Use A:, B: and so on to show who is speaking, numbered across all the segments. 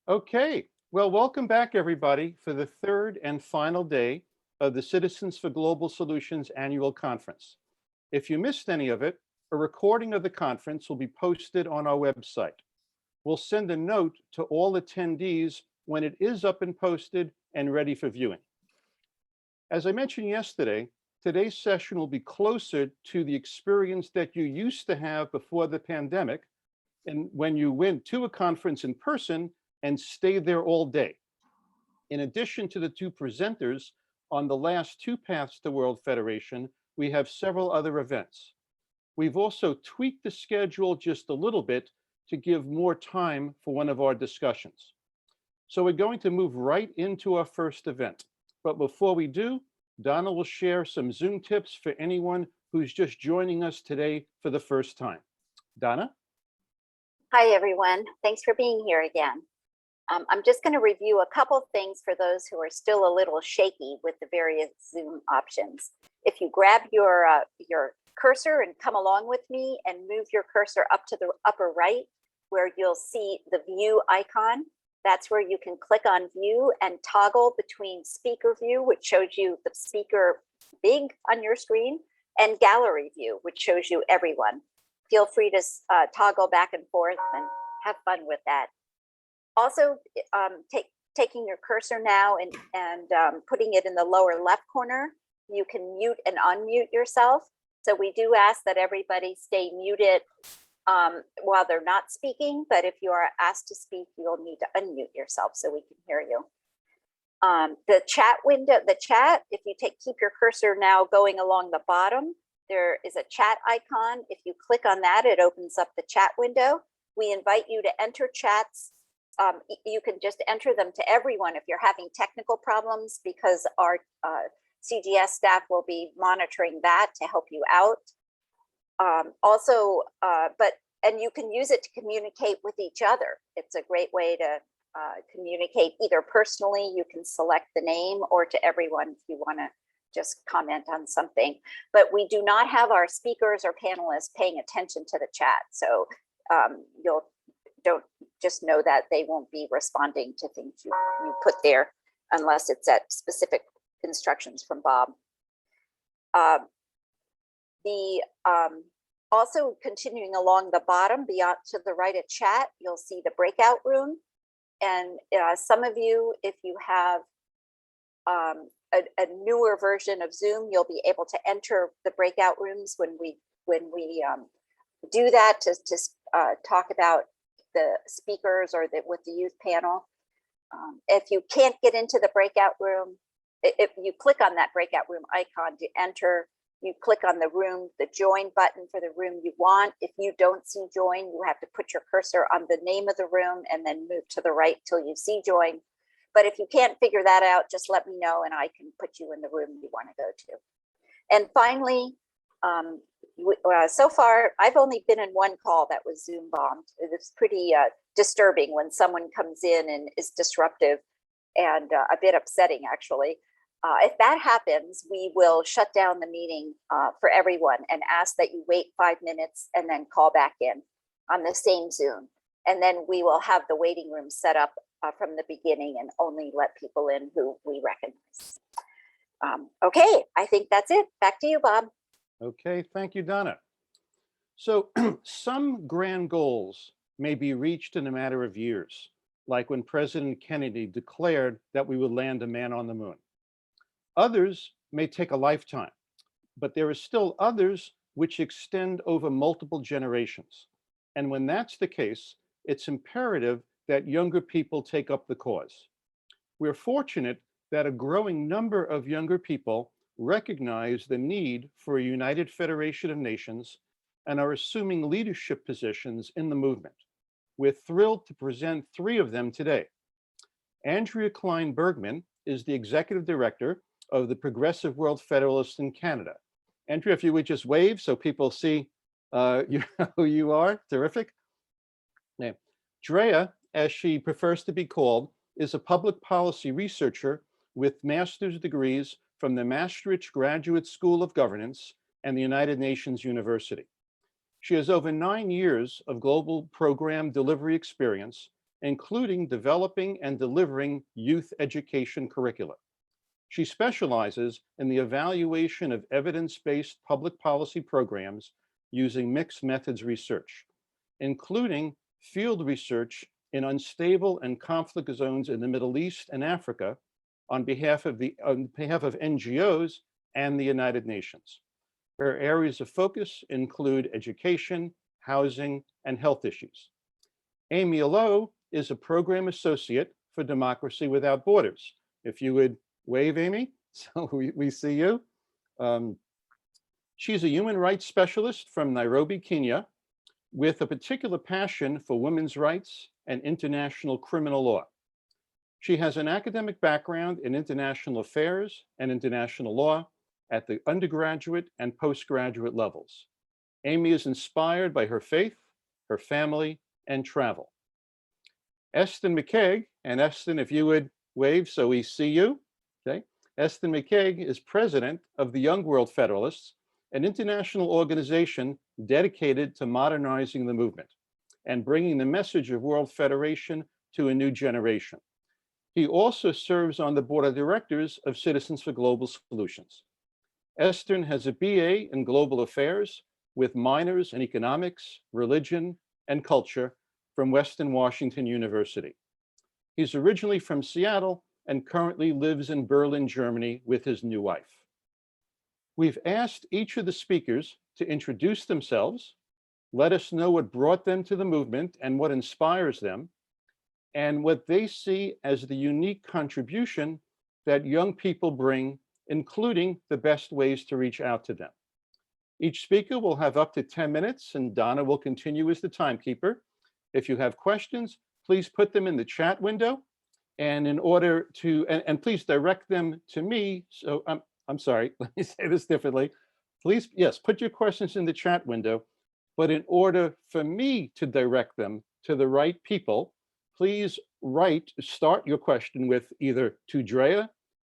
A: Okay, well, welcome back, everybody, for the third and final day of the Citizens for Global Solutions annual conference. If you missed any of it, a recording of the conference will be posted on our website. We'll send a note to all attendees when it is up and posted and ready for viewing. As I mentioned yesterday, today's session will be closer to the experience that you used to have before the pandemic and when you went to a conference in person and stayed there all day. In addition to the two presenters on the last two Paths to World Federation, we have several other events. We've also tweaked the schedule just a little bit to give more time for one of our discussions. So we're going to move right into our first event. But before we do, Donna will share some Zoom tips for anyone who's just joining us today for the first time. Donna?
B: Hi, everyone. Thanks for being here again. I'm just going to review a couple things for those who are still a little shaky with the various Zoom options. If you grab your cursor and come along with me and move your cursor up to the upper right, where you'll see the view icon, that's where you can click on view and toggle between speaker view, which shows you the speaker big on your screen, and gallery view, which shows you everyone. Feel free to toggle back and forth and have fun with that. Also, taking your cursor now and putting it in the lower left corner, you can mute and unmute yourself. So we do ask that everybody stay muted while they're not speaking, but if you are asked to speak, you'll need to unmute yourself so we can hear you. The chat window, if you keep your cursor now going along the bottom, there is a chat icon. If you click on that, it opens up the chat window. We invite you to enter chats. You can just enter them to everyone if you're having technical problems, because our CGS staff will be monitoring that to help you out. And you can use it to communicate with each other. It's a great way to communicate either personally, you can select the name, or to everyone if you want to just comment on something. But we do not have our speakers or panelists paying attention to the chat. So don't just know that they won't be responding to things you put there unless it's at specific instructions from Bob. Also continuing along the bottom, beyond to the right of chat, you'll see the breakout room. And some of you, if you have a newer version of Zoom, you'll be able to enter the breakout rooms when we do that to talk about the speakers or with the youth panel. If you can't get into the breakout room, if you click on that breakout room icon to enter, you click on the room, the join button for the room you want. If you don't see join, you have to put your cursor on the name of the room and then move to the right till you see join. But if you can't figure that out, just let me know and I can put you in the room you want to go to. And finally, so far, I've only been in one call that was Zoom bombed. It's pretty disturbing when someone comes in and is disruptive and a bit upsetting, actually. If that happens, we will shut down the meeting for everyone and ask that you wait 5 minutes and then call back in on the same Zoom. And then we will have the waiting room set up from the beginning and only let people in who we recognize. Okay, I think that's it. Back to you, Bob.
A: Okay, thank you, Donna. So some grand goals may be reached in a matter of years, like when President Kennedy declared that we would land a man on the moon. Others may take a lifetime, but there are still others which extend over multiple generations. And when that's the case, it's imperative that younger people take up the cause. We're fortunate that a growing number of younger people recognize the need for a united federation of nations and are assuming leadership positions in the movement. We're thrilled to present 3 of them today. Andrea Klein Bergman is the executive director of the Progressive World Federalists in Canada. Andrea, if you would just wave so people see who you are. Terrific. Now, Andrea, as she prefers to be called, is a public policy researcher with master's degrees from the Maastricht Graduate School of Governance and the United Nations University. She has over 9 years of global program delivery experience including developing and delivering youth education curricula. She specializes in the evaluation of evidence-based public policy programs using mixed methods research, including field research in unstable and conflict zones in the Middle East and Africa on behalf of NGOs and the United Nations. Her areas of focus include education, housing, and health issues. Amy Oloo is a program associate for Democracy Without Borders. If you would wave, Amy, so we see you. She's a human rights specialist from Nairobi, Kenya, with a particular passion for women's rights and international criminal law. She has an academic background in international affairs and international law at the undergraduate and postgraduate levels. Amy is inspired by her faith, her family, and travel. Esther Mckeig, and Eston, if you would wave so we see you, okay? Esther Mckeig is president of the Young World Federalists, an international organization dedicated to modernizing the movement and bringing the message of World Federation to a new generation. He also serves on the board of directors of Citizens for Global Solutions. Esther has a BA in Global Affairs with minors in economics, religion, and culture from Western Washington University. He's originally from Seattle and currently lives in Berlin, Germany with his new wife. We've asked each of the speakers to introduce themselves, let us know what brought them to the movement and what inspires them, and what they see as the unique contribution that young people bring, including the best ways to reach out to them. Each speaker will have up to 10 minutes, and Donna will continue as the timekeeper. If you have questions, please put them in the chat window, and in order to, and please direct them to me. So I'm sorry, let me say this differently. Please, yes, put your questions in the chat window, but in order for me to direct them to the right people, please start your question with either to Andrea,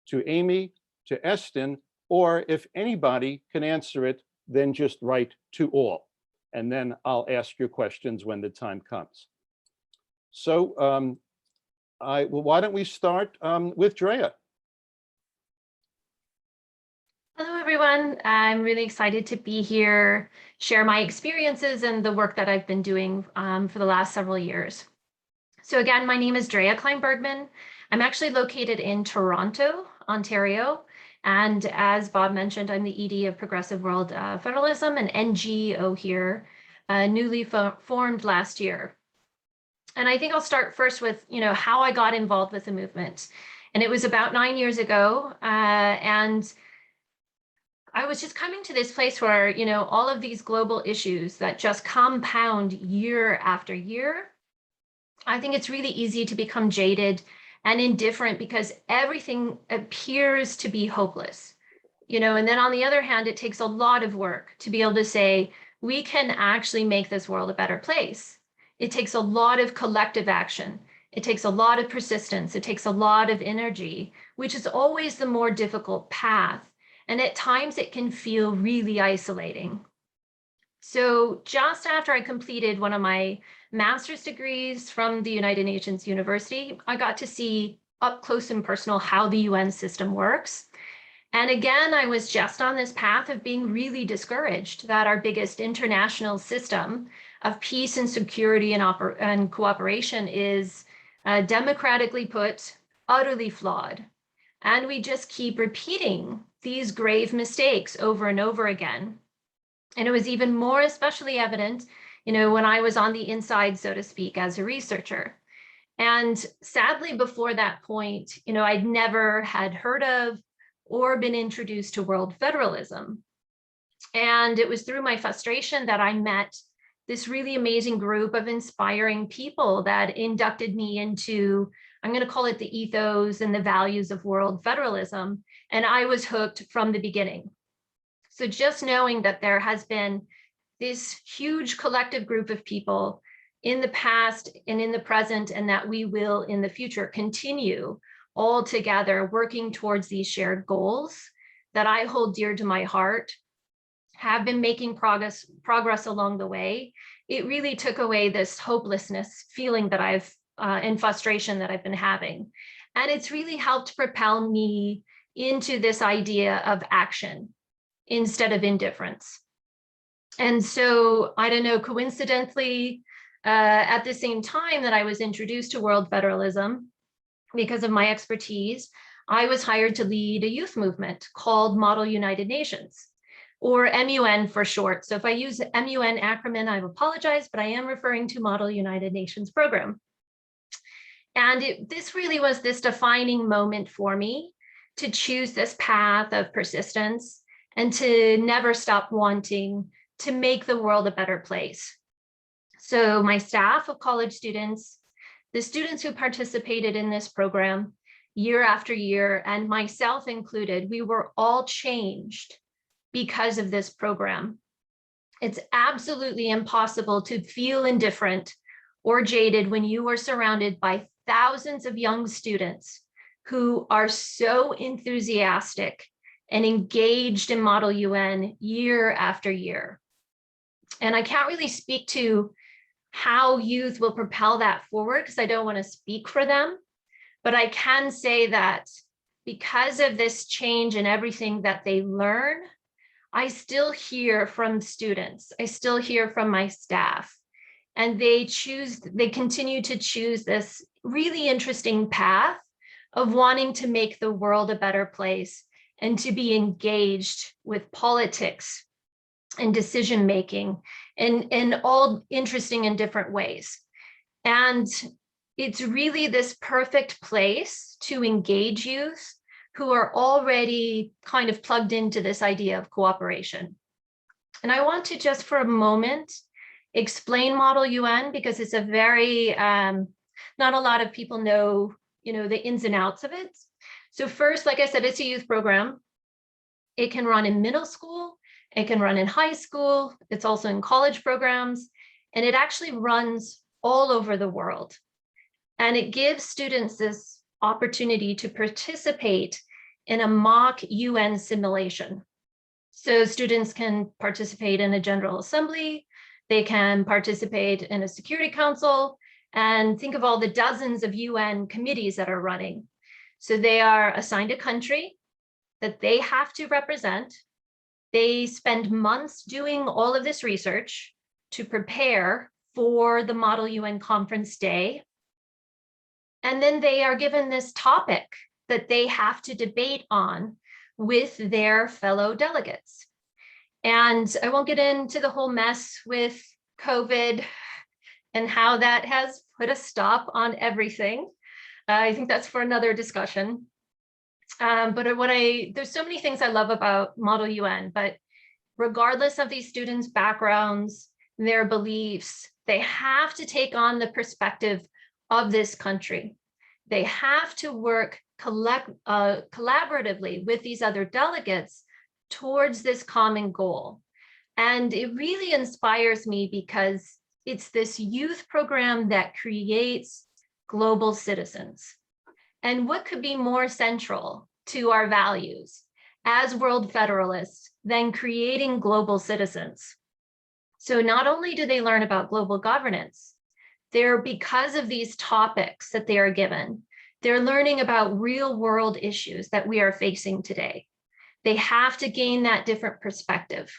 A: to Amy, to Eston, or if anybody can answer it, then just write to all. And then I'll ask your questions when the time comes. So well, why don't we start with Andrea?
C: Hello, everyone. I'm really excited to be here, share my experiences and the work that I've been doing for the last several years. So again, my name is Andrea Klein Bergman. I'm actually located in Toronto, Ontario. And as Bob mentioned, I'm the ED of Progressive World Federalism, an NGO here, newly formed last year. And I think I'll start first with, how I got involved with the movement. And it was about 9 years ago. And I was just coming to this place where, all of these global issues that just compound year after year, I think it's really easy to become jaded and indifferent because everything appears to be hopeless, and then on the other hand, it takes a lot of work to be able to say, we can actually make this world a better place. It takes a lot of collective action. It takes a lot of persistence. It takes a lot of energy, which is always the more difficult path. And at times it can feel really isolating. So just after I completed one of my master's degrees from the United Nations University, I got to see up close and personal how the UN system works. And again, I was just on this path of being really discouraged that our biggest international system of peace and security and cooperation is democratically put, utterly flawed. And we just keep repeating these grave mistakes over and over again. And it was even more especially evident, when I was on the inside, so to speak, as a researcher. And sadly, before that point, I'd never had heard of or been introduced to world federalism. And it was through my frustration that I met this really amazing group of inspiring people that inducted me into, I'm going to call it the ethos and the values of world federalism. And I was hooked from the beginning. So just knowing that there has been this huge collective group of people in the past and in the present, and that we will in the future continue all together working towards these shared goals that I hold dear to my heart, have been making progress along the way. It really took away this hopelessness feeling that I've and frustration that I've been having. And it's really helped propel me into this idea of action instead of indifference. And so, I don't know, coincidentally, at the same time that I was introduced to world federalism, because of my expertise, I was hired to lead a youth movement called Model United Nations, or MUN for short. So if I use the MUN acronym, I apologize, but I am referring to Model United Nations program. And this really was this defining moment for me to choose this path of persistence and to never stop wanting to make the world a better place. So my staff of college students, the students who participated in this program year after year, and myself included, we were all changed because of this program. It's absolutely impossible to feel indifferent or jaded when you are surrounded by thousands of young students who are so enthusiastic and engaged in Model UN year after year. And I can't really speak to how youth will propel that forward because I don't want to speak for them, but I can say that because of this change and everything that they learn, I still hear from students, I still hear from my staff, and they continue to choose this really interesting path of wanting to make the world a better place and to be engaged with politics and decision making in all interesting and different ways. And it's really this perfect place to engage youth who are already kind of plugged into this idea of cooperation. And I want to just for a moment explain Model UN because it's a very, not a lot of people know, the ins and outs of it. So first, like I said, it's a youth program. It can run in middle school, it can run in high school, it's also in college programs, and it actually runs all over the world. And it gives students this opportunity to participate in a mock UN simulation. So students can participate in a General Assembly, they can participate in a Security Council, and think of all the dozens of UN committees that are running. So they are assigned a country that they have to represent. They spend months doing all of this research to prepare for the Model UN Conference Day. And then they are given this topic that they have to debate on with their fellow delegates. And I won't get into the whole mess with COVID and how that has put a stop on everything. I think that's for another discussion. But there's so many things I love about Model UN, but regardless of these students' backgrounds, their beliefs, they have to take on the perspective of this country. They have to work collaboratively with these other delegates towards this common goal. And it really inspires me because it's this youth program that creates global citizens. And what could be more central to our values as World Federalists than creating global citizens? So not only do they learn about global governance, because of these topics that they are given, they're learning about real world issues that we are facing today. They have to gain that different perspective.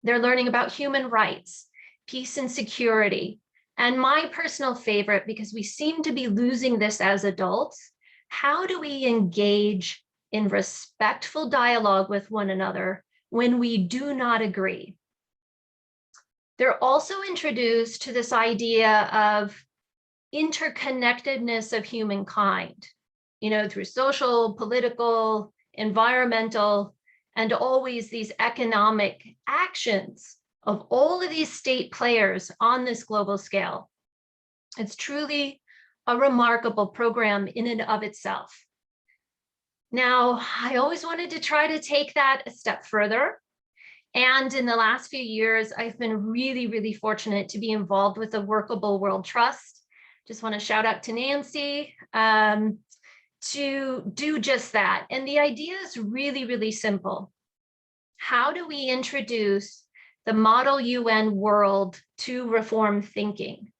C: They're learning about human rights, peace and security, and my personal favorite, because we seem to be losing this as adults, how do we engage in respectful dialogue with one another when we do not agree? They're also introduced to this idea of interconnectedness of humankind, through social, political, environmental, and always these economic actions of all of these state players on this global scale. It's truly a remarkable program in and of itself. Now, I always wanted to try to take that a step further. And in the last few years, I've been really, really fortunate to be involved with the Workable World Trust. Just want to shout out to Nancy to do just that. And the idea is really, really simple. How do we introduce the Model UN world to reform thinking?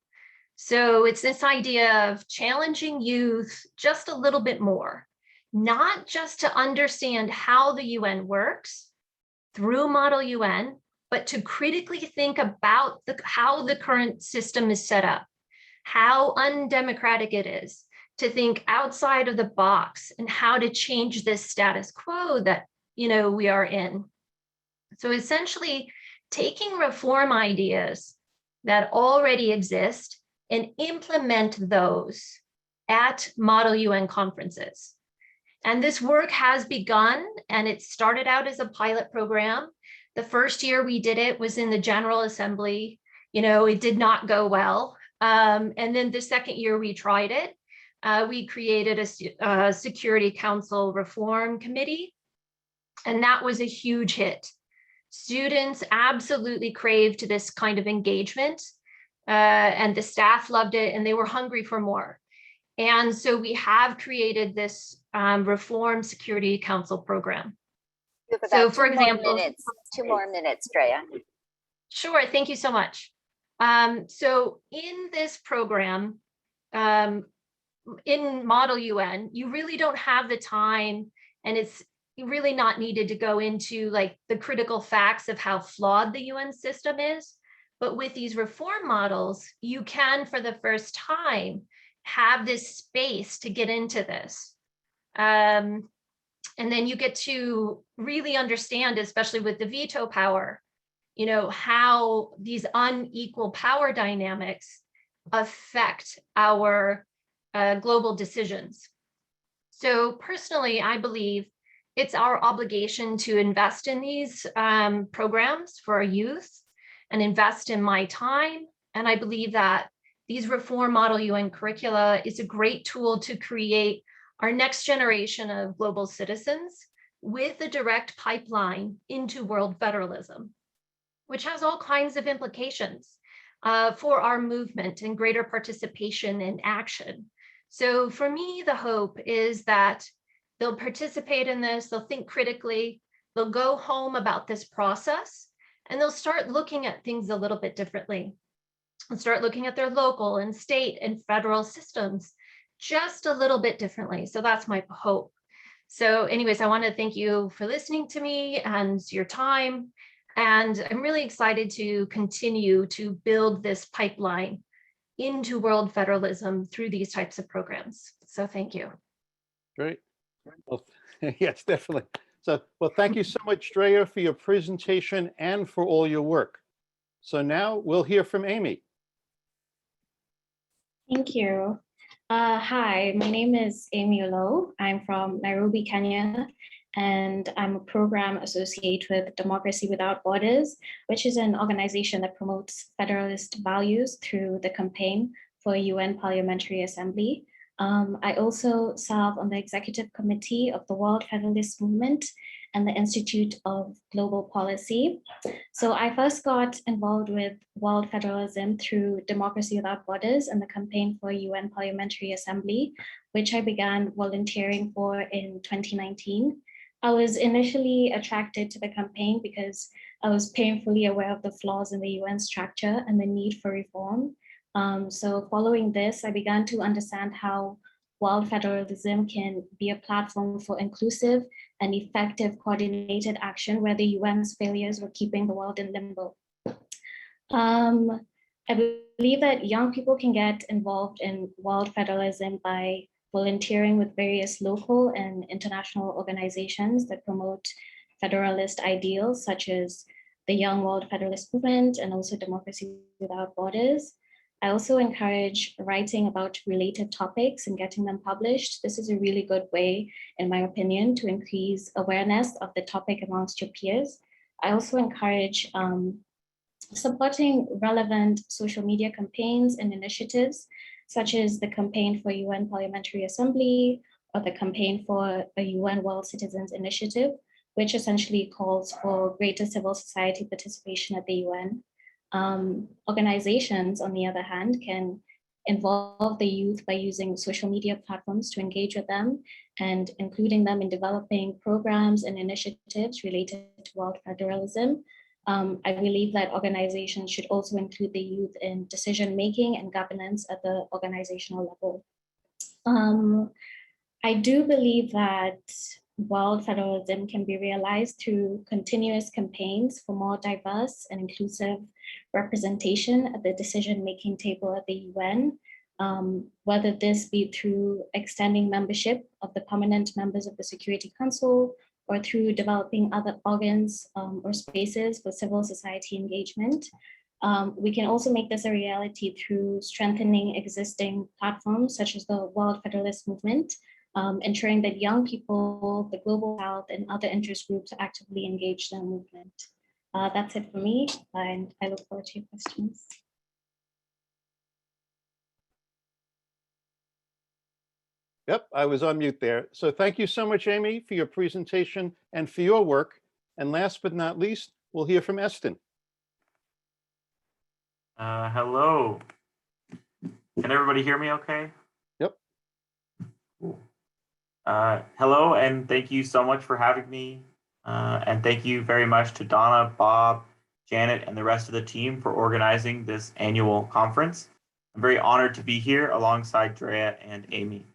C: So it's this idea of challenging youth just a little bit more, not just to understand how the UN works through Model UN, but to critically think about how the current system is set up, how undemocratic it is, to think outside of the box and how to change this status quo that we are in. So essentially taking reform ideas that already exist and implement those at Model UN conferences. And this work has begun, and it started out as a pilot program. The first year we did it was in the General Assembly. It did not go well. And then the second year we tried it, we created a Security Council Reform Committee, and that was a huge hit. Students absolutely craved this kind of engagement, and the staff loved it, and they were hungry for more. And so we have created this Reform Security Council program.
B: You have
C: So
B: about
C: for
B: 2 more
C: example,
B: minutes, 2 more minutes, Drea.
C: Sure, thank you so much. So in this program, in Model UN, you really don't have the time, and it's really not needed to go into like the critical facts of how flawed the UN system is. But with these reform models, you can, for the first time, have this space to get into this. And then you get to really understand, especially with the veto power, how these unequal power dynamics affect our global decisions. So personally, I believe it's our obligation to invest in these programs for our youth and invest in my time. And I believe that these Reform Model UN curricula is a great tool to create our next generation of global citizens with a direct pipeline into world federalism, which has all kinds of implications for our movement and greater participation in action. So for me, the hope is that they'll participate in this, they'll think critically, they'll go home about this process, and they'll start looking at things a little bit differently. And start looking at their local and state and federal systems just a little bit differently. So that's my hope. So anyways, I want to thank you for listening to me and your time. And I'm really excited to continue to build this pipeline into world federalism through these types of programs. So thank you.
A: Great. Well, yes, definitely. So, well, thank you so much, Drea, for your presentation and for all your work. So now we'll hear from Amy.
D: Thank you. Hi, my name is Amy Oloo. I'm from Nairobi, Kenya, and I'm a program associate with Democracy Without Borders, which is an organization that promotes Federalist values through the campaign for a UN Parliamentary Assembly. I also serve on the executive committee of the World Federalist Movement and the Institute of Global Policy. So I first got involved with world federalism through Democracy Without Borders and the campaign for a UN Parliamentary Assembly, which I began volunteering for in 2019. I was initially attracted to the campaign because I was painfully aware of the flaws in the UN structure and the need for reform. So following this, I began to understand how world federalism can be a platform for inclusive and effective coordinated action where the UN's failures were keeping the world in limbo. I believe that young people can get involved in world federalism by volunteering with various local and international organizations that promote federalist ideals, such as the Young World Federalist Movement and also Democracy Without Borders. I also encourage writing about related topics and getting them published. This is a really good way, in my opinion, to increase awareness of the topic amongst your peers. I also encourage supporting relevant social media campaigns and initiatives, such as the campaign for UN Parliamentary Assembly or the campaign for a UN World Citizens Initiative, which essentially calls for greater civil society participation at the UN. Organizations, on the other hand, can involve the youth by using social media platforms to engage with them and including them in developing programs and initiatives related to world federalism. I believe that organizations should also include the youth in decision-making and governance at the organizational level. I do believe that world federalism can be realized through continuous campaigns for more diverse and inclusive representation at the decision-making table at the UN, whether this be through extending membership of the permanent members of the Security Council or through developing other organs or spaces for civil society engagement. We can also make this a reality through strengthening existing platforms such as the World Federalist Movement, ensuring that young people, the Global South, and other interest groups are actively engaged in the movement. That's it for me, and I look forward to your questions.
A: Yep, I was on mute there. So thank you so much, Amy, for your presentation and for your work. And last but not least, we'll hear from Eston.
E: Hello. Can everybody hear me okay?
A: Yep.
E: Cool. Hello, and thank you so much for having me. And thank you very much to Donna, Bob, Janet, and the rest of the team for organizing this annual conference. I'm very honored to be here alongside Andrea and Amy.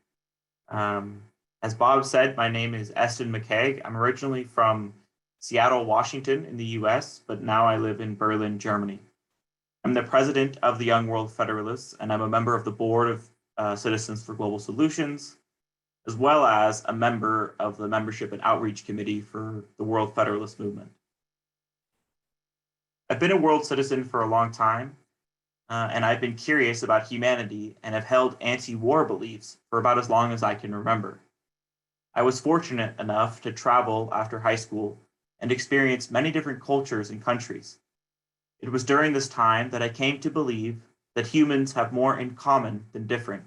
E: As Bob said, my name is Esther Mckeig. I'm originally from Seattle, Washington in the US, but now I live in Berlin, Germany. I'm the president of the Young World Federalists, and I'm a member of the board of Citizens for Global Solutions, as well as a member of the Membership and Outreach Committee for the World Federalist Movement. I've been a world citizen for a long time, and I've been curious about humanity and have held anti-war beliefs for about as long as I can remember. I was fortunate enough to travel after high school and experience many different cultures and countries. It was during this time that I came to believe that humans have more in common than different,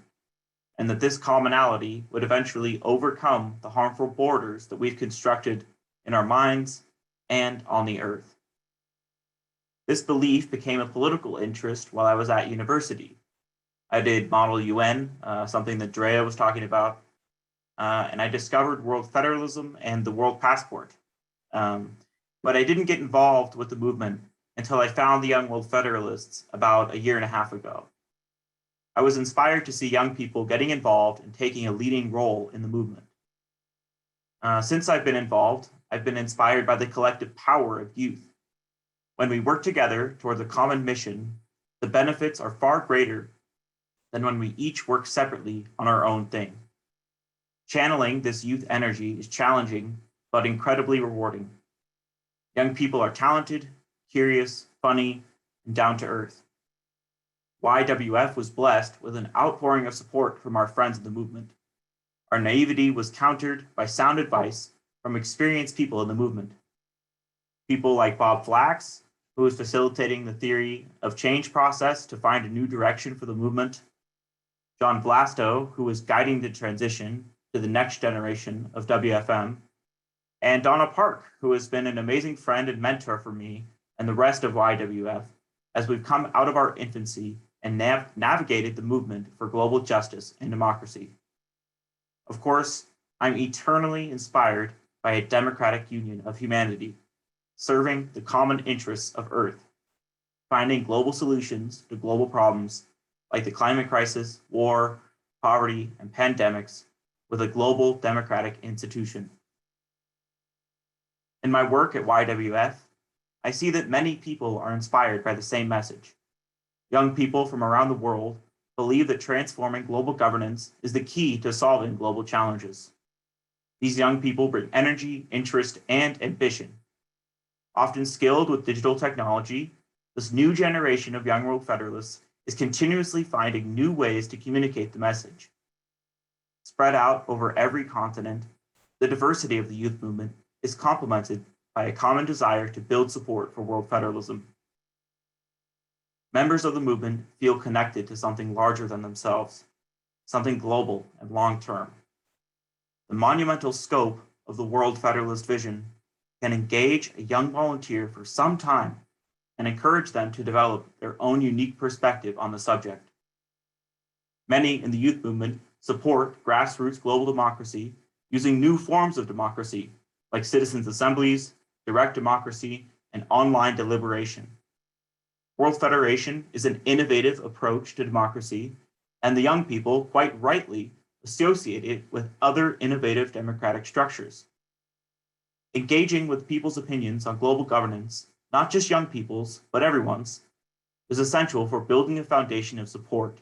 E: and that this commonality would eventually overcome the harmful borders that we've constructed in our minds and on the earth. This belief became a political interest while I was at university. I did Model UN, something that Andrea was talking about, and I discovered world federalism and the world passport. But I didn't get involved with the movement until I found the Young World Federalists about a year and a half ago. I was inspired to see young people getting involved and taking a leading role in the movement. Since I've been involved, I've been inspired by the collective power of youth. When we work together towards a common mission, the benefits are far greater than when we each work separately on our own thing. Channeling this youth energy is challenging, but incredibly rewarding. Young people are talented, curious, funny, and down to earth. YWF was blessed with an outpouring of support from our friends in the movement. Our naivety was countered by sound advice from experienced people in the movement. People like Bob Flax, who is facilitating the theory of change process to find a new direction for the movement. John Blasto, who is guiding the transition to the next generation of WFM. And Donna Park, who has been an amazing friend and mentor for me and the rest of YWF as we've come out of our infancy and navigated the movement for global justice and democracy. Of course, I'm eternally inspired by a democratic union of humanity, serving the common interests of Earth, finding global solutions to global problems like the climate crisis, war, poverty, and pandemics with a global democratic institution. In my work at YWF, I see that many people are inspired by the same message. Young people from around the world believe that transforming global governance is the key to solving global challenges. These young people bring energy, interest, and ambition. Often skilled with digital technology, this new generation of Young World Federalists is continuously finding new ways to communicate the message. Spread out over every continent, the diversity of the youth movement is complemented by a common desire to build support for world federalism. Members of the movement feel connected to something larger than themselves, something global and long-term. The monumental scope of the World Federalist vision can engage a young volunteer for some time and encourage them to develop their own unique perspective on the subject. Many in the youth movement support grassroots global democracy using new forms of democracy, like citizens' assemblies, direct democracy, and online deliberation. World Federation is an innovative approach to democracy, and the young people quite rightly associate it with other innovative democratic structures. Engaging with people's opinions on global governance, not just young people's, but everyone's, is essential for building a foundation of support.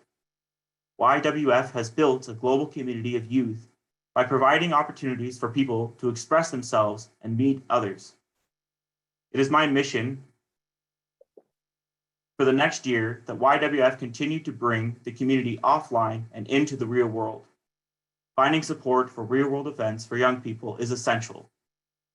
E: YWF has built a global community of youth by providing opportunities for people to express themselves and meet others. It is my mission for the next year that YWF continue to bring the community offline and into the real world. Finding support for real-world events for young people is essential.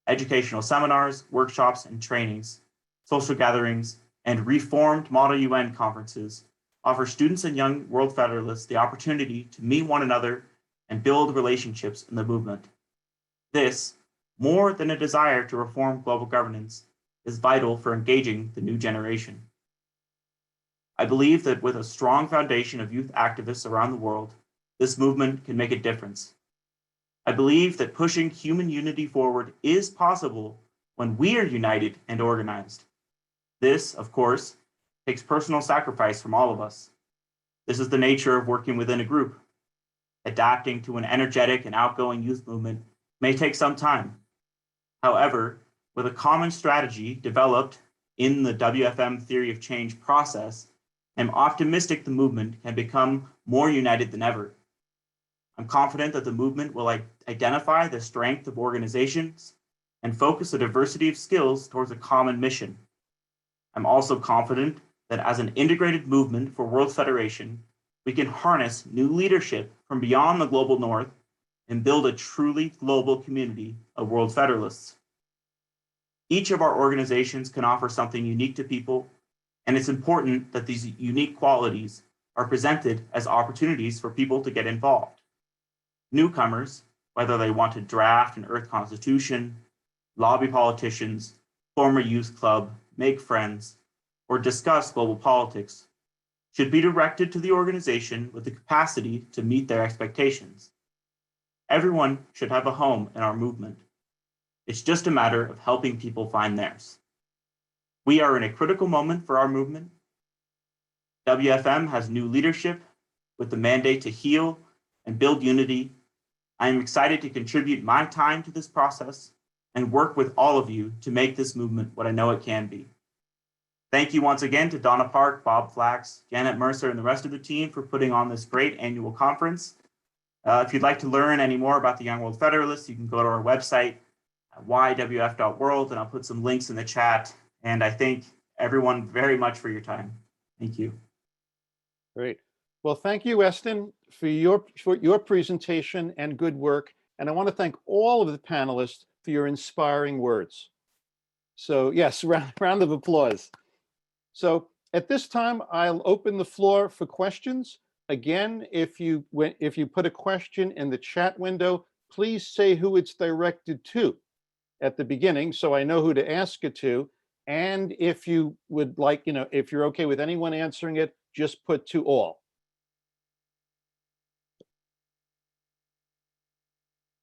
E: Educational seminars, workshops, and trainings, social gatherings, and reformed Model UN conferences offer students and young World Federalists the opportunity to meet one another and build relationships in the movement. This, more than a desire to reform global governance, is vital for engaging the new generation. I believe that with a strong foundation of youth activists around the world, this movement can make a difference. I believe that pushing human unity forward is possible when we are united and organized. This, of course, takes personal sacrifice from all of us. This is the nature of working within a group. Adapting to an energetic and outgoing youth movement may take some time. However, with a common strategy developed in the WFM theory of change process, I'm optimistic the movement can become more united than ever. I'm confident that the movement will identify the strength of organizations and focus a diversity of skills towards a common mission. I'm also confident that as an integrated movement for World Federation, we can harness new leadership from beyond the global north and build a truly global community of World Federalists. Each of our organizations can offer something unique to people, and it's important that these unique qualities are presented as opportunities for people to get involved. Newcomers, whether they want to draft an Earth Constitution, lobby politicians, form a youth club, make friends, or discuss global politics, should be directed to the organization with the capacity to meet their expectations. Everyone should have a home in our movement. It's just a matter of helping people find theirs. We are in a critical moment for our movement. WFM has new leadership with the mandate to heal and build unity. I am excited to contribute my time to this process and work with all of you to make this movement what I know it can be. Thank you once again to Donna Park, Bob Flax, Janet Mercer, and the rest of the team for putting on this great annual conference. If you'd like to learn any more about the Young World Federalists, you can go to our website, ywf.world, and I'll put some links in the chat. And I thank everyone very much for your time. Thank you.
A: Great. Well, thank you, Eston, for your presentation and good work. And I want to thank all of the panelists for your inspiring words. So yes, round of applause. So at this time, I'll open the floor for questions. Again, if you put a question in the chat window, please say who it's directed to at the beginning so I know who to ask it to. And if you would like, if you're okay with anyone answering it, just put to all.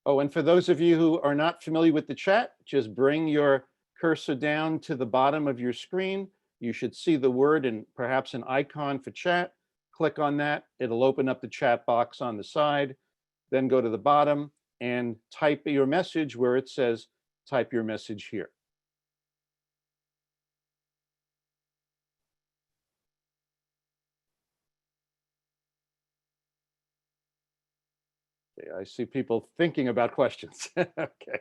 A: Oh, and for those of you who are not familiar with the chat, just bring your cursor down to the bottom of your screen. You should see the word and perhaps an icon for chat. Click on that. It'll open up the chat box on the side. Then go to the bottom and type your message where it says, type your message here. Okay, I see people thinking about questions. Okay.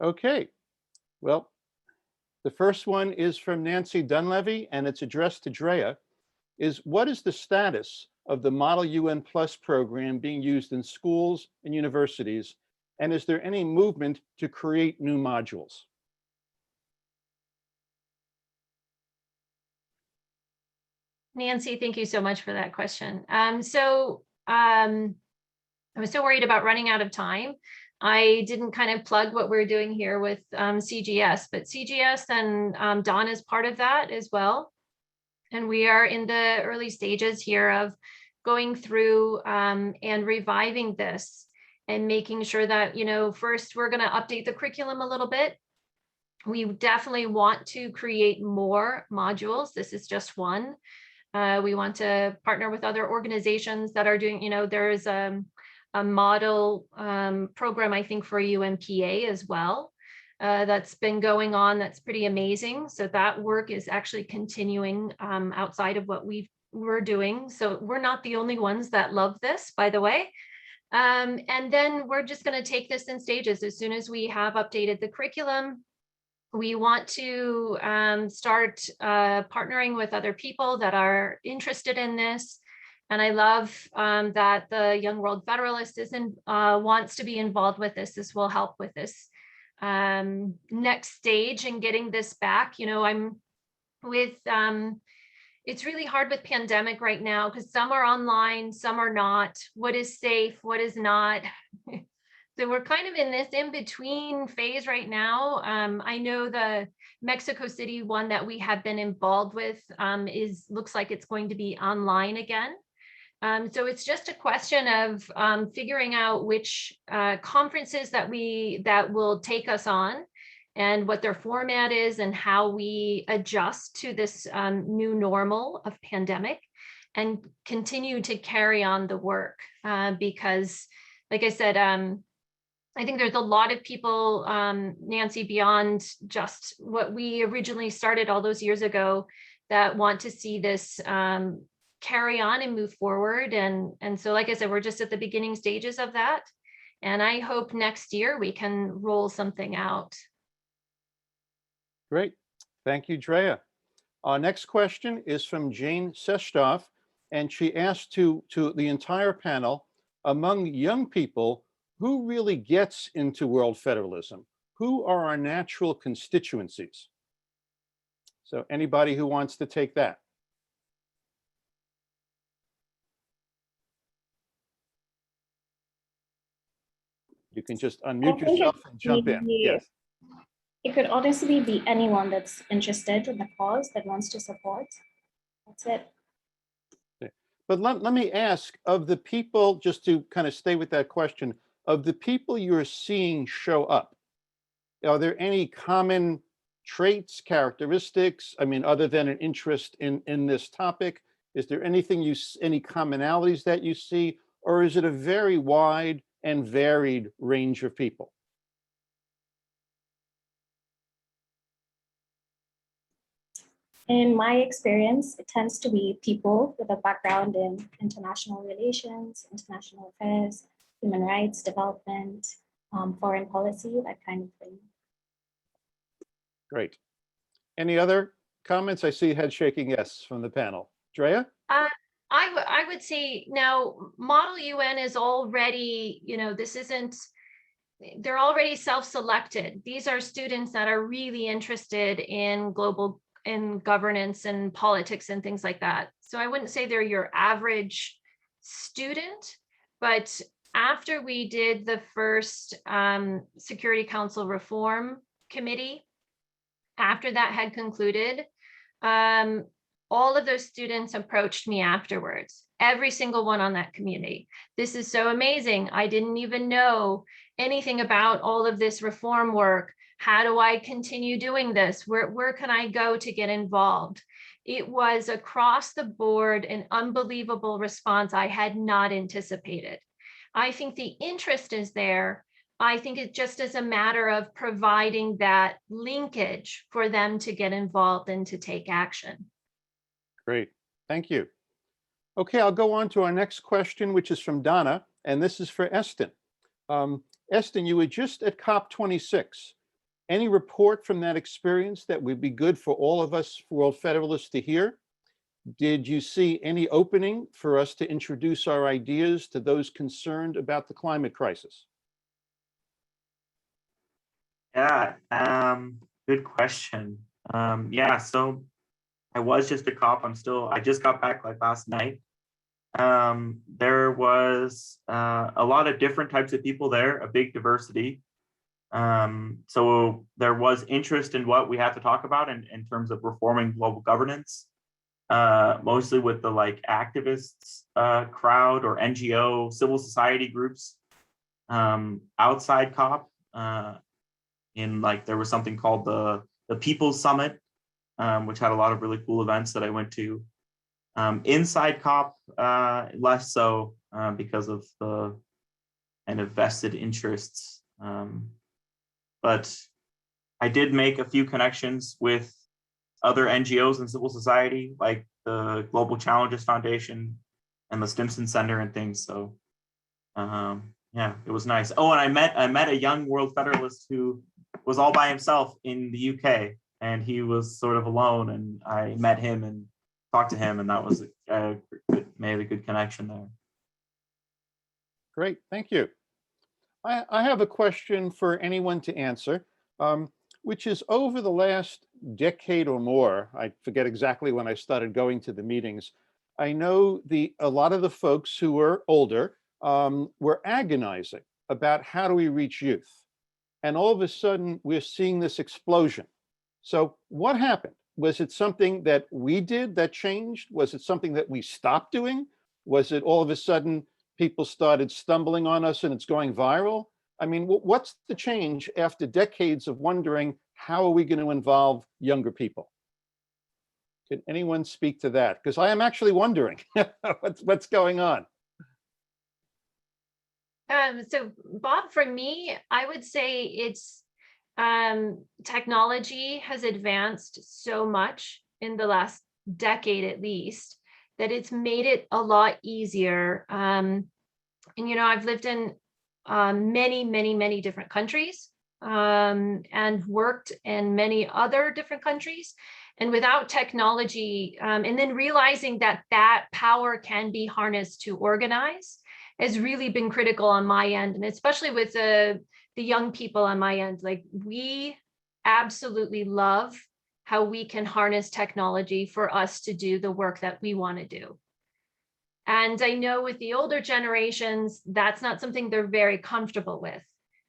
A: Okay, well, the first one is from Nancy Dunleavy, and it's addressed to Drea. What is the status of the Model UN Plus program being used in schools and universities? And is there any movement to create new modules?
C: Nancy, thank you so much for that question. I was so worried about running out of time. I didn't kind of plug what we're doing here with CGS, but CGS and Don is part of that as well. And we are in the early stages here of going through and reviving this and making sure that, first we're going to update the curriculum a little bit. We definitely want to create more modules. This is just one. We want to partner with other organizations that are doing, there's a model program, I think, for UMPA as well. That's been going on. That's pretty amazing. So that work is actually continuing outside of what we're doing. So we're not the only ones that love this, by the way. And then we're just going to take this in stages. As soon as we have updated the curriculum, we want to start partnering with other people that are interested in this. And I love that the Young World Federalist wants to be involved with this. This will help with this next stage and getting this back. I'm with, it's really hard with pandemic right now because some are online, some are not. What is safe, what is not? So we're kind of in this in-between phase right now. I know the Mexico City one that we have been involved with looks like it's going to be online again. So it's just a question of figuring out which conferences that will take us on and what their format is and how we adjust to this new normal of pandemic and continue to carry on the work because, like I said, I think there's a lot of people, Nancy, beyond just what we originally started all those years ago that want to see this carry on and move forward. And so, like I said, we're just at the beginning stages of that. And I hope next year we can roll something out.
A: Great. Thank you, Drea. Our next question is from Jane Sestoff, and she asked to the entire panel, among young people, who really gets into world federalism? Who are our natural constituencies? So anybody who wants to take that? You can just unmute yourself and jump in. Yes.
D: It could honestly be anyone that's interested in the cause that wants to support. That's it.
A: Okay. But let me ask, of the people, just to kind of stay with that question, of the people you're seeing show up, are there any common traits, characteristics? I mean, other than an interest in this topic, is there anything any commonalities that you see, or is it a very wide and varied range of people?
D: In my experience, it tends to be people with a background in international relations, international affairs, human rights, development, foreign policy, that kind of thing.
A: Great. Any other comments? I see head shaking yes from the panel. Drea?
C: I would say now Model UN is already, they're already self-selected. These are students that are really interested in governance and politics and things like that. So I wouldn't say they're your average student, but after we did the first Security Council Reform Committee, after that had concluded, all of those students approached me afterwards, every single one on that community. This is so amazing. I didn't even know anything about all of this reform work. How do I continue doing this? Where can I go to get involved? It was across the board an unbelievable response I had not anticipated. I think the interest is there. I think it just is a matter of providing that linkage for them to get involved and to take action.
A: Great, thank you. Okay, I'll go on to our next question, which is from Donna, and this is for Eston. Eston, you were just at COP26. Any report from that experience that would be good for all of us World Federalists to hear? Did you see any opening for us to introduce our ideas to those concerned about the climate crisis?
E: Yeah, good question. Yeah, so I was just at COP. I just got back like last night. There was a lot of different types of people there, a big diversity. So there was interest in what we have to talk about in terms of reforming global governance, mostly with the like activists crowd or NGO civil society groups. Outside COP, in like there was something called the People's Summit, which had a lot of really cool events that I went to. Inside COP, less so because of the kind of vested interests. But I did make a few connections with other NGOs and civil society, like the Global Challenges Foundation and the Stimson Center and things. So yeah, it was nice. Oh, and I met a young World Federalist who was all by himself in the UK, and he was sort of alone, and I met him and talked to him, and that was made a good connection there.
A: Great, thank you. I have a question for anyone to answer, which is over the last decade or more, I forget exactly when I started going to the meetings, I know a lot of the folks who were older were agonizing about how do we reach youth. And all of a sudden, we're seeing this explosion. So what happened? Was it something that we did that changed? Was it something that we stopped doing? Was it all of a sudden people started stumbling on us and it's going viral? I mean, what's the change after decades of wondering, how are we going to involve younger people? Can anyone speak to that? Because I am actually wondering what's going on.
C: So Bob, for me, I would say it's technology has advanced so much in the last decade at least that it's made it a lot easier. And you know, I've lived in many different countries and worked in many other different countries. And without technology, and then realizing that that power can be harnessed to organize has really been critical on my end, and especially with the young people on my end. Like, we absolutely love how we can harness technology for us to do the work that we want to do. And I know with the older generations, that's not something they're very comfortable with.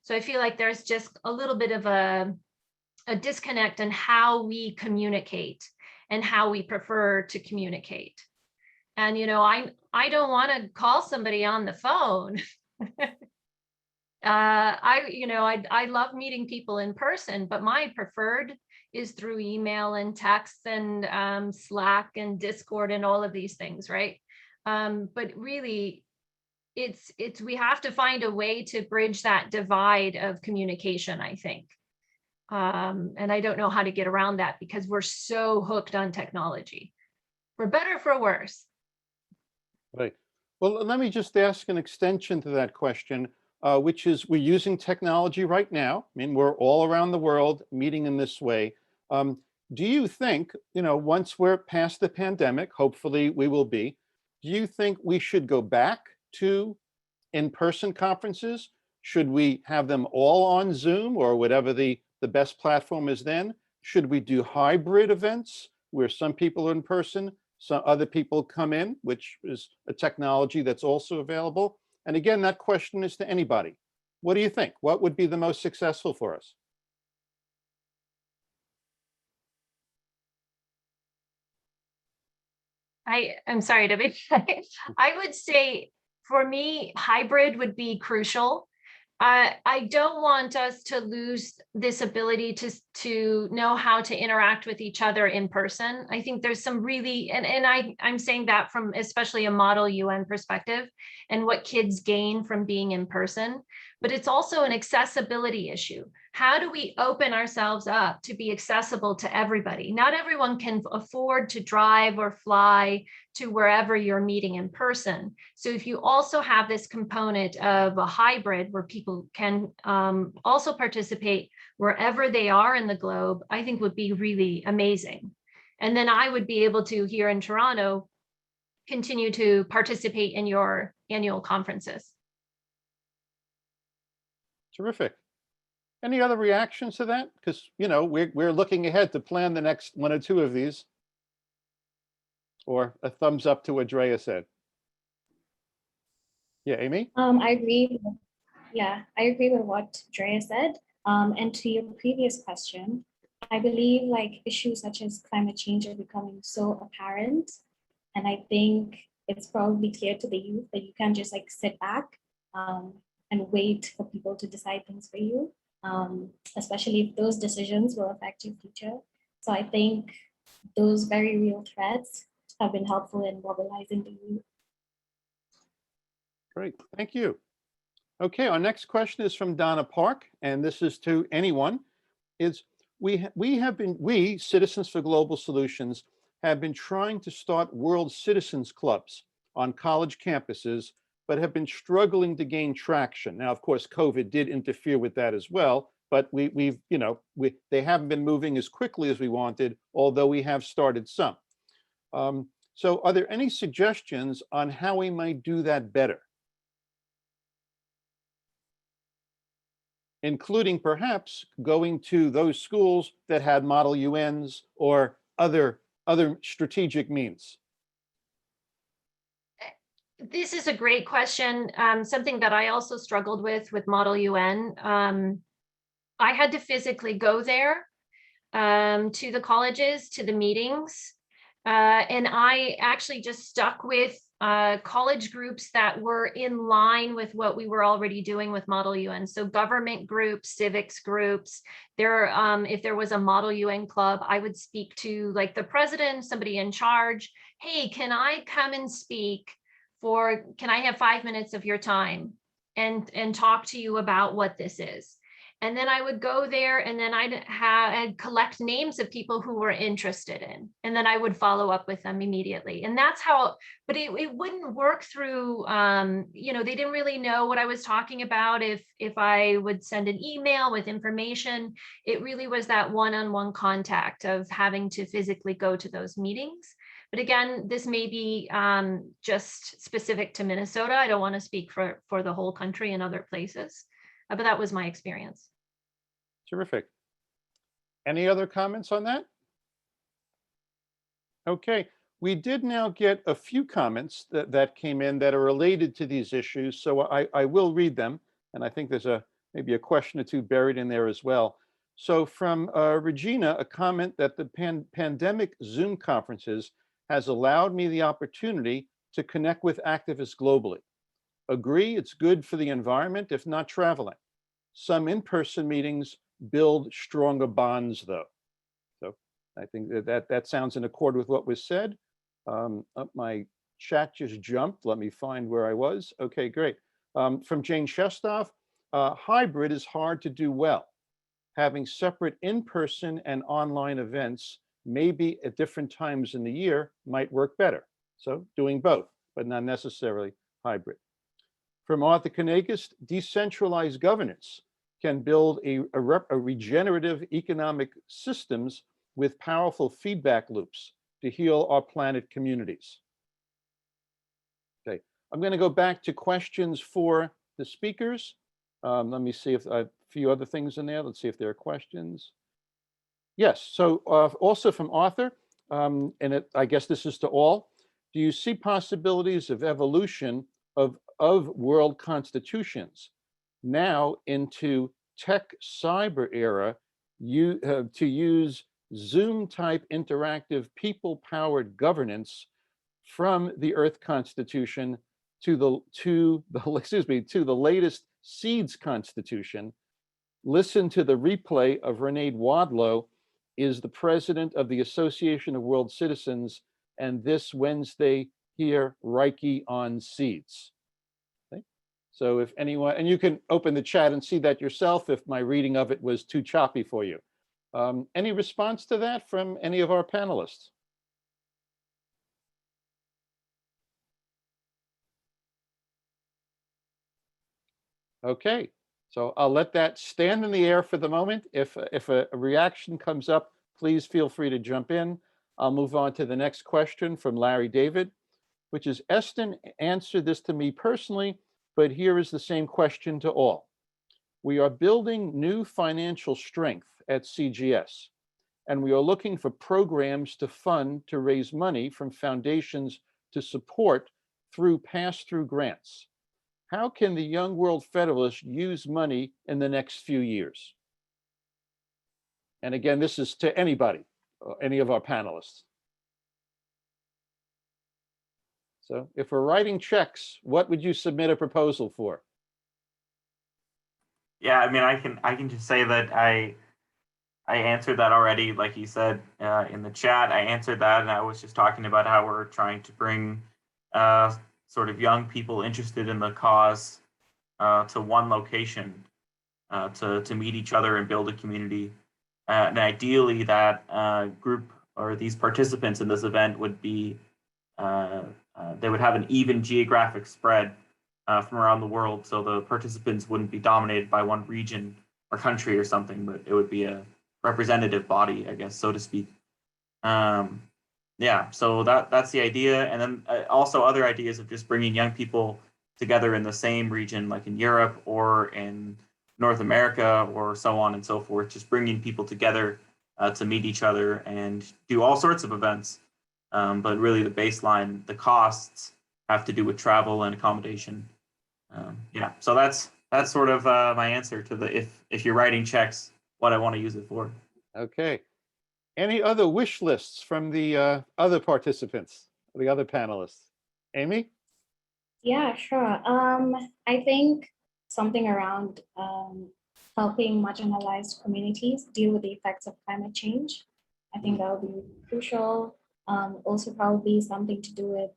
C: So I feel like there's just a little bit of a disconnect in how we communicate and how we prefer to communicate. And, you know, I don't want to call somebody on the phone. I love meeting people in person, but my preferred is through email and text and Slack and Discord and all of these things, right? But really, it's we have to find a way to bridge that divide of communication, I think. And I don't know how to get around that because we're so hooked on technology, for better or for worse.
A: Right. Well, let me just ask an extension to that question, which is, we're using technology right now. I mean, we're all around the world meeting in this way. Do you think, you know, once we're past the pandemic, hopefully we will be, do you think we should go back to in-person conferences? Should we have them all on Zoom or whatever the best platform is then? Should we do hybrid events where some people are in person, some other people come in, which is a technology that's also available? And again, that question is to anybody. What do you think? What would be the most successful for us?
C: I'm sorry, Debbie. I would say for me, hybrid would be crucial. I don't want us to lose this ability to know how to interact with each other in person. I think there's some really, and I'm saying that from especially a Model UN perspective and what kids gain from being in person, but it's also an accessibility issue. How do we open ourselves up to be accessible to everybody? Not everyone can afford to drive or fly to wherever you're meeting in person. So if you also have this component of a hybrid where people can also participate wherever they are in the globe, I think would be really amazing. And then I would be able to, here in Toronto, continue to participate in your annual conferences.
A: Terrific. Any other reactions to that? Because, you know, we're looking ahead to plan the next one or two of these. Or a thumbs up to what Andrea said. Yeah, Amy?
D: I agree. I agree with what Drea said. And to your previous question, I believe like issues such as climate change are becoming so apparent. And I think it's probably clear to the youth that you can't just like sit back and wait for people to decide things for you, especially if those decisions will affect your future. So I think those very real threats have been helpful in mobilizing the youth.
A: Great, thank you. Okay, our next question is from Donna Park, and this is to anyone. We, Citizens for Global Solutions, have been trying to start World Citizens Clubs on college campuses, but have been struggling to gain traction. Now, of course, COVID did interfere with that as well, but they haven't been moving as quickly as we wanted, although we have started some. So are there any suggestions on how we might do that better? Including perhaps going to those schools that had model UNs or other strategic means?
C: This is a great question. Something that I also struggled with Model UN. I had to physically go there to the colleges, to the meetings. And I actually just stuck with college groups that were in line with what we were already doing with Model UN. So government groups, civics groups. If there was a Model UN club, I would speak to like the president, somebody in charge. Hey, can I come and speak can I have 5 minutes of your time and talk to you about what this is? And then I would go there and then I'd collect names of people who were interested in, and then I would follow up with them immediately. And that's how, but it wouldn't work through, they didn't really know what I was talking about. If I would send an email with information, it really was that one-on-one contact of having to physically go to those meetings. But again, this may be just specific to Minnesota. I don't want to speak for the whole country and other places, but that was my experience.
A: Terrific. Any other comments on that? Okay, we did now get a few comments that came in that are related to these issues, so I will read them, and I think there's maybe a question or two buried in there as well. So from Regina, a comment that the pandemic Zoom conferences has allowed me the opportunity to connect with activists globally. Agree, it's good for the environment if not traveling. Some in-person meetings build stronger bonds though. So I think that sounds in accord with what was said. My chat just jumped. Let me find where I was. Okay, great. From Jane Shestoff, hybrid is hard to do well. Having separate in-person and online events, maybe at different times in the year, might work better. So doing both, but not necessarily hybrid. From Arthur Kanakis, decentralized governance can build a regenerative economic systems with powerful feedback loops to heal our planet communities. Okay, I'm going to go back to questions for the speakers. Let me see if a few other things in there. Let's see if there are questions. Yes, so also from Arthur, I guess this is to all. Do you see possibilities of evolution of world constitutions now into tech cyber era to use Zoom type interactive people powered governance from the Earth Constitution to the latest Seeds Constitution? Listen to the replay of Renee Wadlow is the president of the Association of World Citizens, and this Wednesday here, Reiki on Seeds. Okay. So if anyone, and you can open the chat and see that yourself if my reading of it was too choppy for you. Any response to that from any of our panelists? Okay, so I'll let that stand in the air for the moment. If a reaction comes up, please feel free to jump in. I'll move on to the next question from Larry David, which is, Eston answered this to me personally, but here is the same question to all. We are building new financial strength at CGS, and we are looking for programs to fund to raise money from foundations to support through pass-through grants. how can the Young World Federalists use money in the next few years? And again, this is to anybody, any of our panelists. So if we're writing checks, what would you submit a proposal for?
E: Yeah, I mean, I can just say that I answered that already, like you said in the chat. I answered that, and I was just talking about how we're trying to bring sort of young people interested in the cause to one location to meet each other and build a community. And ideally, that group or these participants in this event would be they would have an even geographic spread from around the world, so the participants wouldn't be dominated by one region or country or something, but it would be a representative body, I guess, so to speak. Yeah, so that's the idea. And then also other ideas of just bringing young people together in the same region, like in Europe or in North America or so on and so forth, just bringing people together to meet each other and do all sorts of events. But really the baseline, the costs have to do with travel and accommodation. Yeah, so that's sort of my answer to the if you're writing checks, what I want to use it for.
A: Okay. Any other wish lists from the other participants, the other panelists? Amy?
D: Yeah, sure. I think something around helping marginalized communities deal with the effects of climate change. I think that would be crucial. Also probably something to do with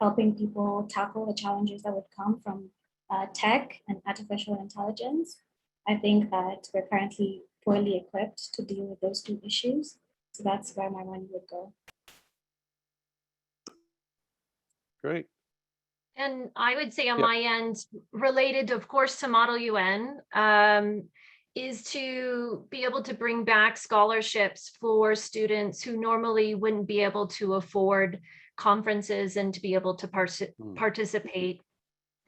D: helping people tackle the challenges that would come from tech and artificial intelligence. I think that we're currently poorly equipped to deal with those two issues. So that's where my money would go.
A: Great.
C: And I would say on
A: Yep.
C: my end, related, of course, to Model UN, is to be able to bring back scholarships for students who normally wouldn't be able to afford conferences and to be able to participate.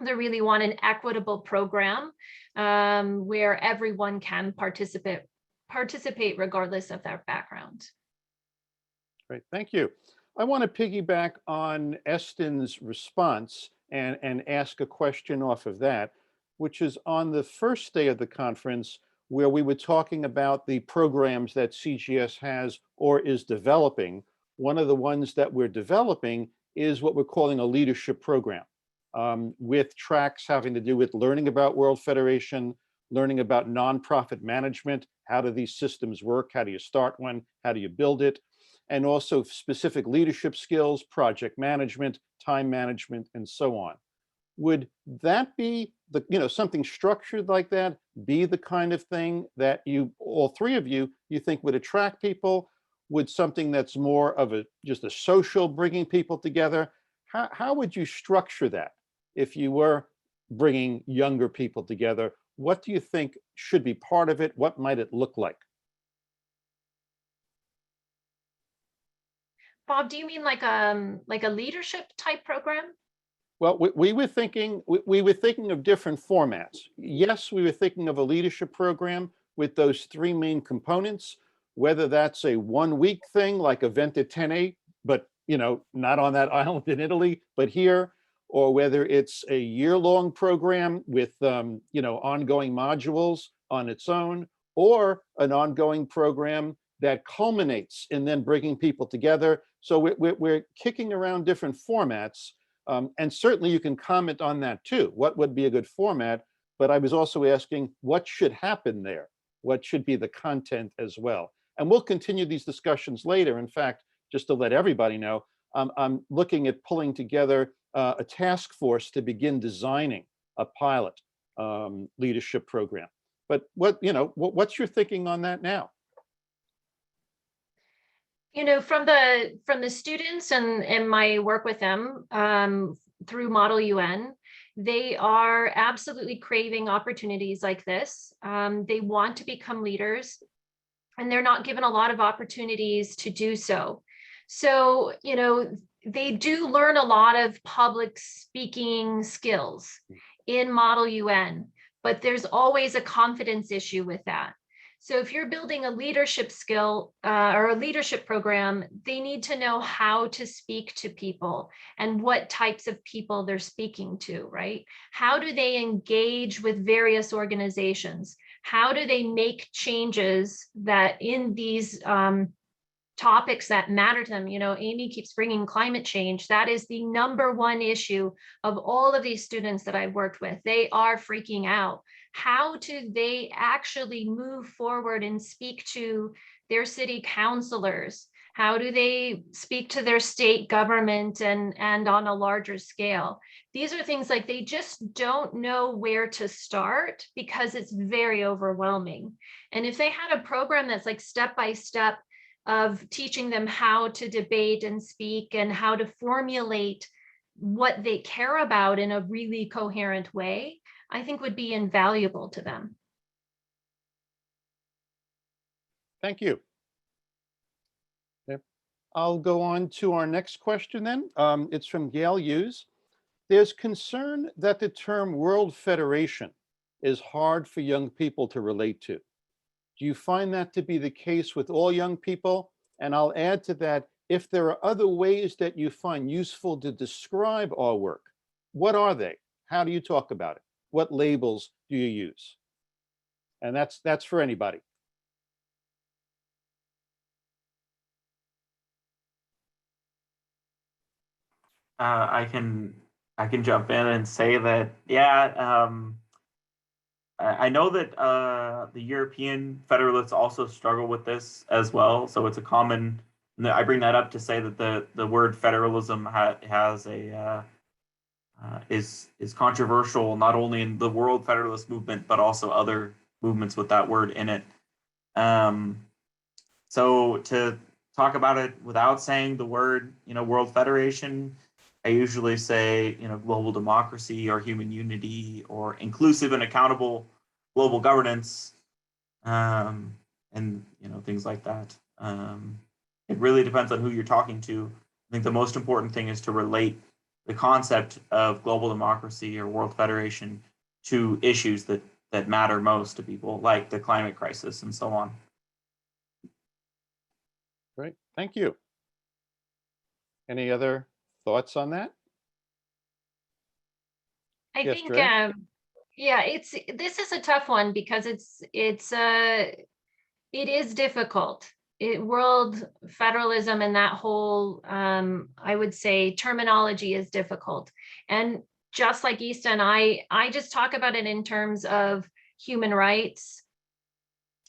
C: They really want an equitable program where everyone can participate regardless of their background.
A: Great, thank you. I want to piggyback on Eston's response and ask a question off of that, which is on the first day of the conference where we were talking about the programs that CGS has or is developing. One of the ones that we're developing is what we're calling a leadership program with tracks having to do with learning about World Federation, learning about nonprofit management. How do these systems work? How do you start one? How do you build it? And also specific leadership skills, project management, time management, and so on. Would that be the, something structured like that, be the kind of thing that you, all three of you think would attract people? Would something that's more of just a social bringing people together? How would you structure that if you were bringing younger people together? What do you think should be part of it? What might it look like?
C: Bob, do you mean like a leadership type program?
A: Well, we were thinking of different formats. Yes, we were thinking of a leadership program with those three main components, whether that's a 1 week thing like Event at 10/8, but not on that island in Italy, but here, or whether it's a year-long program with ongoing modules on its own, or an ongoing program that culminates in then bringing people together. So we're kicking around different formats. And certainly you can comment on that too. What would be a good format? But I was also asking what should happen there? What should be the content as well? And we'll continue these discussions later. In fact, just to let everybody know, I'm looking at pulling together a task force to begin designing a pilot leadership program. But what's your thinking on that now?
C: From the students and my work with them through Model UN, they are absolutely craving opportunities like this. They want to become leaders, and they're not given a lot of opportunities to do so. So, they do learn a lot of public speaking skills in Model UN, but there's always a confidence issue with that. So if you're building a leadership skill or a leadership program, they need to know how to speak to people and what types of people they're speaking to, right? How do they engage with various organizations? How do they make changes that in these topics that matter to them? You know, Amy keeps bringing climate change. That is the #1 issue of all of these students that I've worked with. They are freaking out. How do they actually move forward and speak to their city councilors? How do they speak to their state government and on a larger scale? These are things like they just don't know where to start because it's very overwhelming. And if they had a program that's like step by step of teaching them how to debate and speak and how to formulate what they care about in a really coherent way, I think would be invaluable to them.
A: Thank you. Okay. I'll go on to our next question then. It's from Gail Hughes. There's concern that the term World Federation is hard for young people to relate to. Do you find that to be the case with all young people? And I'll add to that, if there are other ways that you find useful to describe our work, what are they? How do you talk about it? What labels do you use? And that's for anybody.
E: I can jump in and say that, yeah, I know that the European Federalists also struggle with this as well. So it's a common, I bring that up to say that the word federalism has a, is controversial, not only in the World Federalist movement, but also other movements with that word in it. So to talk about it without saying the word, World Federation, I usually say, global democracy or human unity or inclusive and accountable global governance, and, things like that. It really depends on who you're talking to. I think the most important thing is to relate the concept of global democracy or World Federation to issues that matter most to people, like the climate crisis and so on.
A: Great, thank you. Any other thoughts on that?
C: I
A: Yes,
C: think,
A: Dre?
C: yeah, this is a tough one because it is difficult. World federalism and that whole, I would say, terminology is difficult. And just like Eston, I just talk about it in terms of human rights.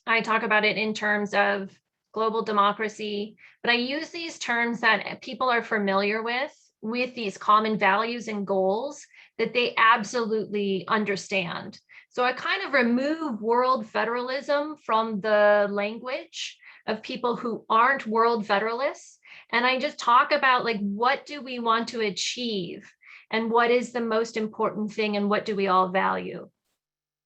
C: I talk about it in terms of global democracy, but I use these terms that people are familiar with these common values and goals that they absolutely understand. So I kind of remove world federalism from the language of people who aren't world federalists. And I just talk about, like, what do we want to achieve and what is the most important thing and what do we all value?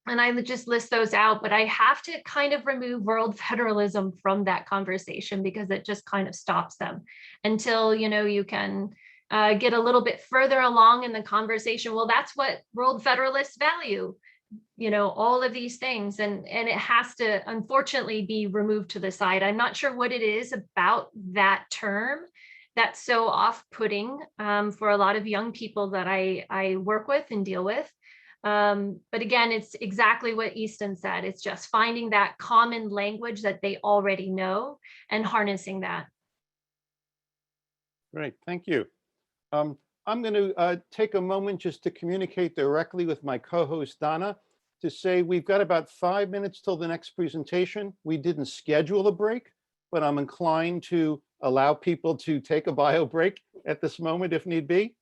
C: And I would just list those out, but I have to kind of remove world federalism from that conversation because it just kind of stops them until, you can get a little bit further along in the conversation. Well, that's what world federalists value, all of these things. And it has to, unfortunately, be removed to the side. I'm not sure what it is about that term that's so off-putting for a lot of young people that I work with and deal with. But again, it's exactly what Eston said. It's just finding that common language that they already know and harnessing that.
A: Great, thank you. I'm going to take a moment just to communicate directly with my co-host Donna to say we've got about 5 minutes till the next presentation. We didn't schedule a break, but I'm inclined to allow people to take a bio break at this moment if need be.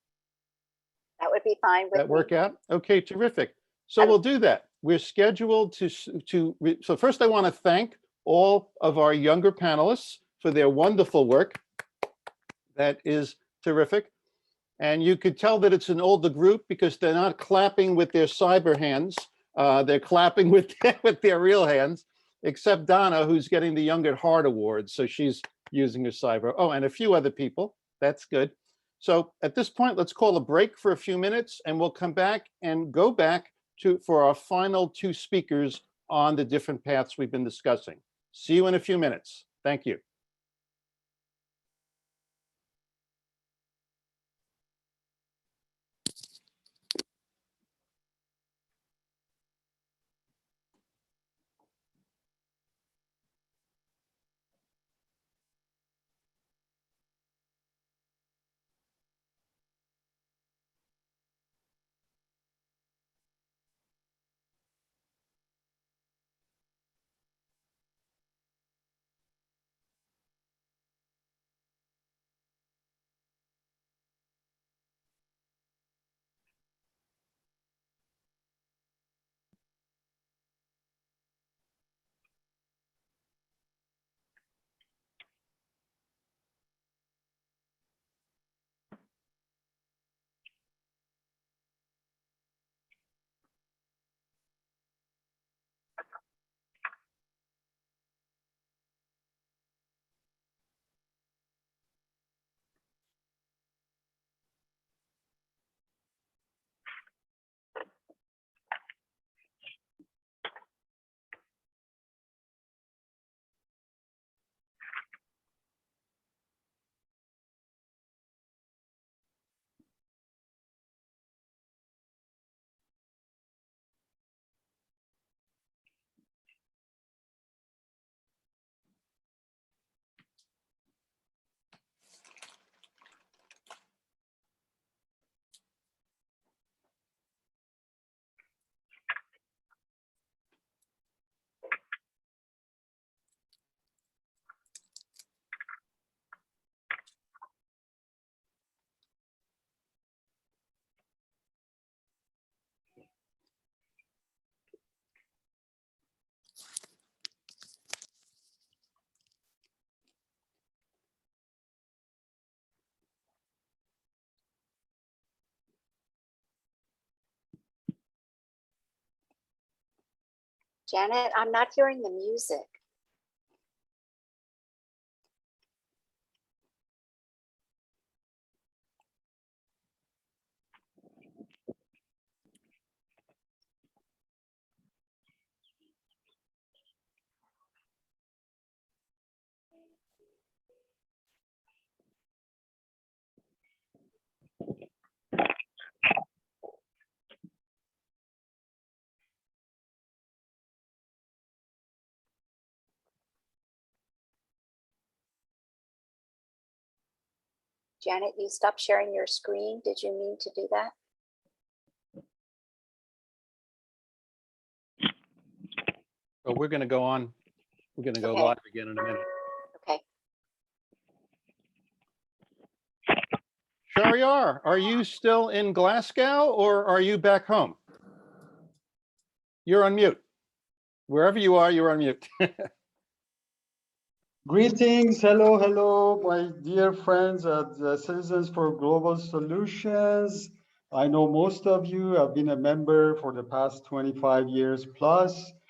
B: That would be fine with
A: That
B: me.
A: work out? Okay, terrific. So we'll do that. We're scheduled so first I want to thank all of our younger panelists for their wonderful work. That is terrific. And you could tell that it's an older group because they're not clapping with their cyber hands. They're clapping with their real hands, except Donna, who's getting the Young at Heart Award. So she's using her cyber. Oh, and a few other people. That's good. So at this point, let's call a break for a few minutes and we'll come back and go back for our final two speakers on the different paths we've been discussing. See you in a few minutes. Thank you.
B: Janet, I'm not hearing the music. Janet, you stopped sharing your screen. Did you mean to do that?
A: Oh, we're going to go on. We're going to go
B: Okay.
A: live again in a minute.
B: Okay.
A: Shariar, are you still in Glasgow or are you back home? You're on mute. Wherever you are, you're on mute.
F: Greetings, hello, my dear friends at the Citizens for Global Solutions. I know most of you have been a member for the past 25 years plus.